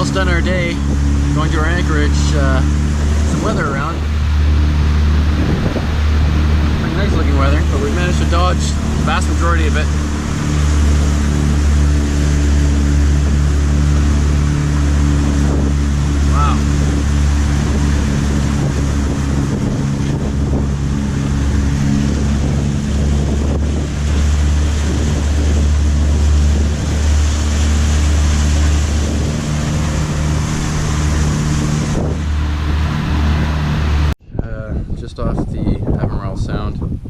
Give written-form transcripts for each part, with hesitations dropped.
almost done our day, going to our anchorage. Some weather around. Pretty nice looking weather, but we managed to dodge the vast majority of it. Wow. Just off the Myrtle Sound.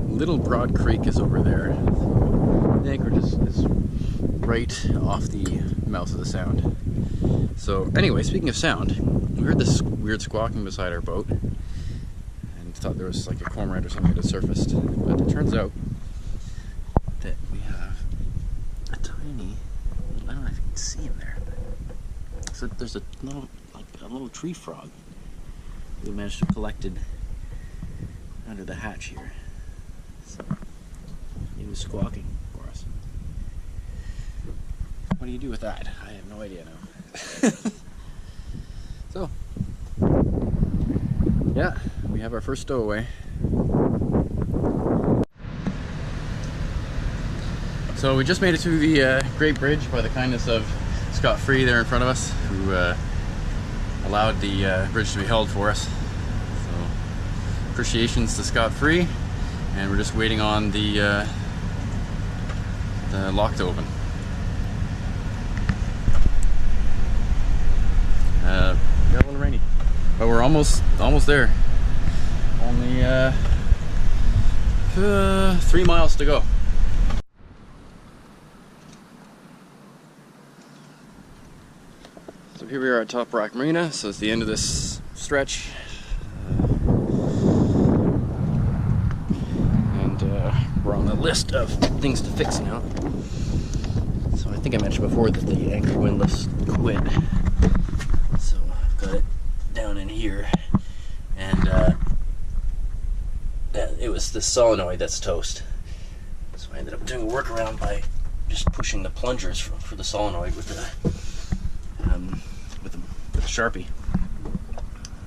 Little Broad Creek is over there. The anchorage is right off the mouth of the sound. So anyway, speaking of sound, we heard this weird squawking beside our boat and thought there was like a cormorant or something that had surfaced. But it turns out that we have a tiny, I don't know if you can see him there. So there's a little tree frog we managed to collect it under the hatch here. So he was squawking for us. What do you do with that? I have no idea now. So yeah, we have our first stowaway. So we just made it to the Great Bridge by the kindness of Scott Free there in front of us, who allowed the bridge to be held for us. So appreciations to Scott Free, and we're just waiting on the lock to open. Got a little rainy, but we're almost there. Only 3 miles to go. So here we are at Top Rock Marina, so it's the end of this stretch. And we're on the list of things to fix now. So I think I mentioned before that the anchor windlass quit. So I've got it down in here. And it was the solenoid that's toast. So I ended up doing a workaround by just pushing the plungers for the solenoid with the Sharpie.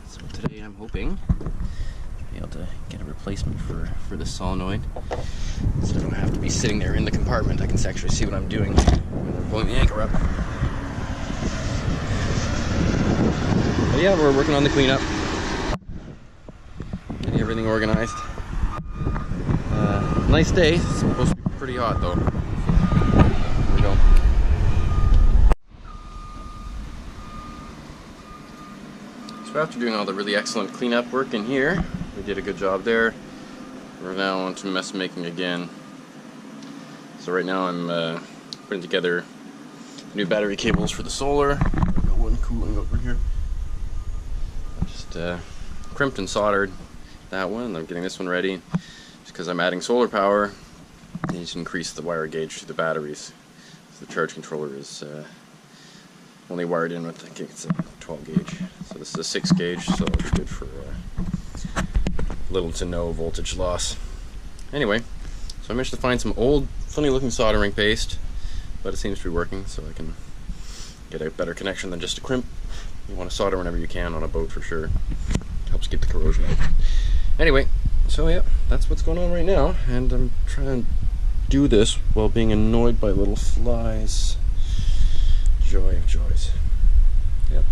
So today I'm hoping to be able to get a replacement for the solenoid, so I don't have to be sitting there in the compartment. I can actually see what I'm doing when I'm pulling the anchor up. But yeah, we're working on the cleanup, getting everything organized. Nice day. It's supposed to be pretty hot though. Here we go. So after doing all the really excellent cleanup work in here, we did a good job there. We're now on to mess making again. So right now I'm putting together new battery cables for the solar. I've got one cooling over here. I just crimped and soldered that one. I'm getting this one ready. Just because I'm adding solar power, I need to increase the wire gauge to the batteries. So the charge controller is only wired in with, I think it's a 12 gauge. So this is a 6 gauge, so it'll be good for little to no voltage loss. Anyway, so I managed to find some old, funny looking soldering paste, but it seems to be working, so I can get a better connection than just a crimp. You want to solder whenever you can on a boat for sure. It helps keep the corrosion out. Anyway, so yeah, that's what's going on right now, and I'm trying to do this while being annoyed by little flies. Joy of joys. Yep.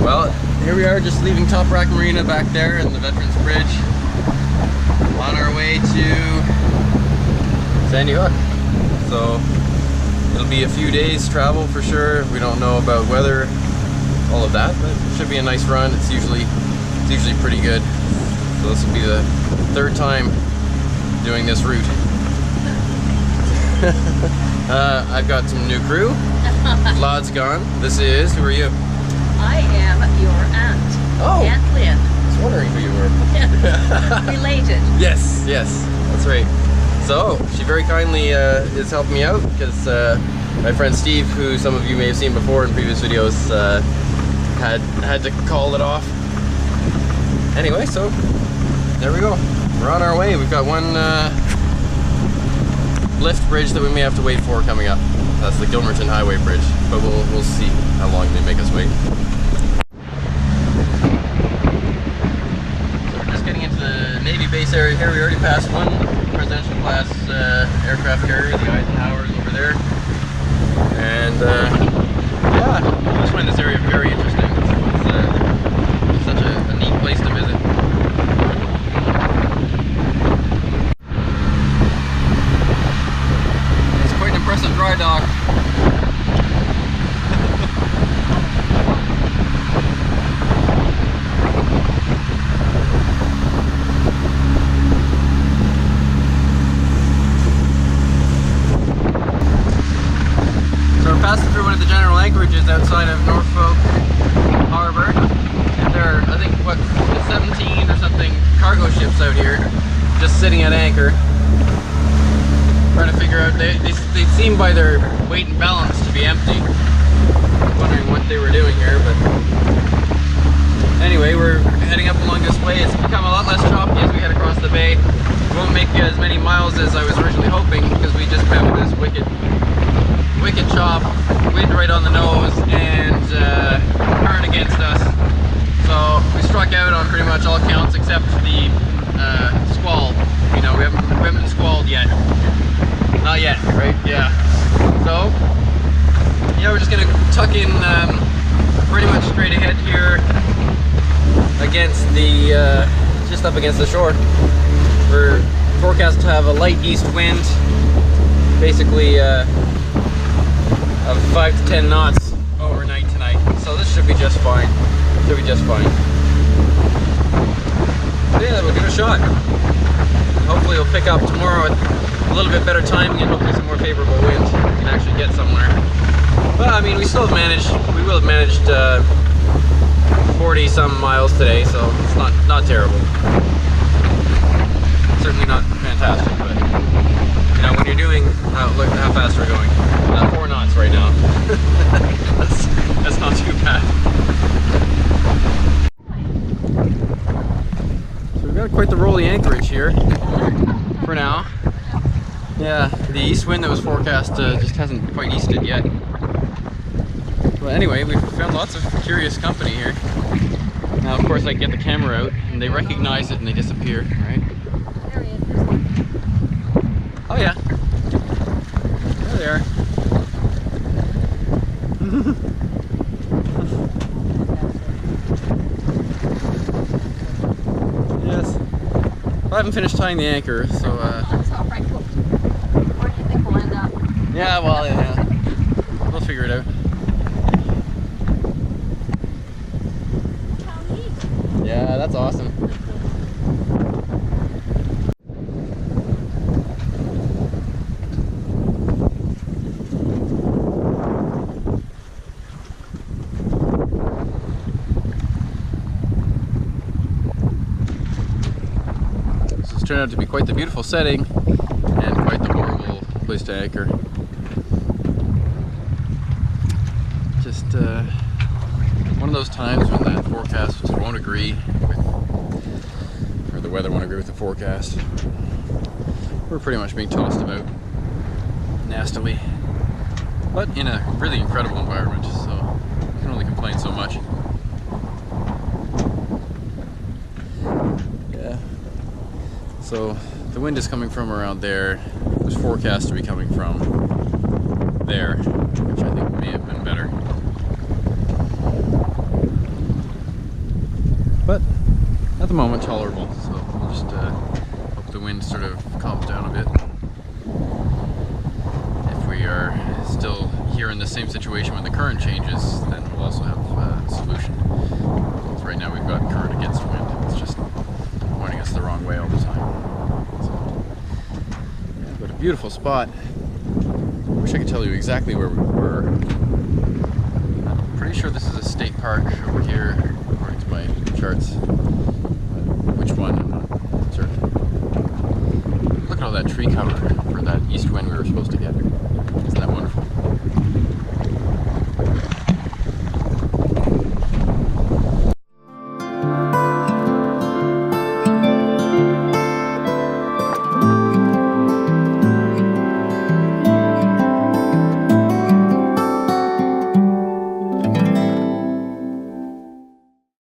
Well, here we are just leaving Top Rock Marina back there in the Veterans Bridge, on our way to Sandy Hook. So it'll be a few days travel for sure. We don't know about weather, all of that, but it should be a nice run. It's usually pretty good. So this will be the 3rd time doing this route. I've got some new crew. Laud's gone. This is, who are you? I am your aunt. Oh. Aunt Lynn. I was wondering who you were. Related. Yes, that's right. So she very kindly is helping me out because my friend Steve, who some of you may have seen before in previous videos, had to call it off. Anyway, so there we go. We're on our way. We've got one lift bridge that we may have to wait for coming up. That's the Gilmerton Highway Bridge, but we'll see how long they make us wait. So we're just getting into the Navy base area here. We already passed one presidential class aircraft carrier, the Eisenhower is over there. And yeah, I just find this area very interesting. It's such a neat place to visit. It's quite an impressive dry dock. Passing through one of the general anchorages outside of Norfolk Harbor, and there are, I think, what, 17 or something cargo ships out here, just sitting at anchor, trying to figure out, they seem by their weight and balance to be empty. Wondering what they were doing here, but anyway, we're heading up along this way. It's become a lot less choppy as we head across the bay. We won't make as many miles as I was originally hoping, because we just have this wicked chop, wind right on the nose, and current against us. So we struck out on pretty much all counts except the squall. You know, we haven't been squalled yet. Not yet, right? Yeah. So yeah, we're just gonna tuck in pretty much straight ahead here against the just up against the shore. We're forecast to have a light east wind, basically of 5 to 10 knots overnight tonight. So this should be just fine. Should be just fine. So yeah, we'll give it a shot. Hopefully it'll pick up tomorrow at a little bit better timing and hopefully some more favorable wind. We can actually get somewhere. But I mean, we will have managed 40 some miles today, so it's not terrible. Certainly not fantastic, but you know, when you're doing, look how fast we're going. 4 knots right now. that's not too bad. So we've got quite the rolly anchorage here for now. Yeah, the east wind that was forecast just hasn't quite easted yet. Well, anyway, we've found lots of curious company here. Now, of course, I get the camera out and they recognize it and they disappear, right? There he is. Oh yeah. There they are. Yes. I haven't finished tying the anchor, so It's all right. Where do you think we'll end up? yeah, well, yeah. We'll figure it out. How neat. Yeah, that's awesome. Turned out to be quite the beautiful setting and quite the horrible place to anchor. Just one of those times when the forecast just won't agree with, or the weather won't agree with the forecast. We're pretty much being tossed about nastily, but in a really incredible environment, so I can only complain so much. So the wind is coming from around there. It was forecast to be coming from there, which I think may have been better. But at the moment, tolerable. So we'll just hope the wind sort of calms down a bit. If we are still here in the same situation when the current changes, then we'll also have a solution. Because right now we've got current against wind. It's just pointing us the wrong way all the time. So, yeah, but a beautiful spot. I wish I could tell you exactly where we were. I'm pretty sure this is a state park over here, according to my charts. But which one, I'm not certain. Look at all that tree cover for that east wind we were supposed to get.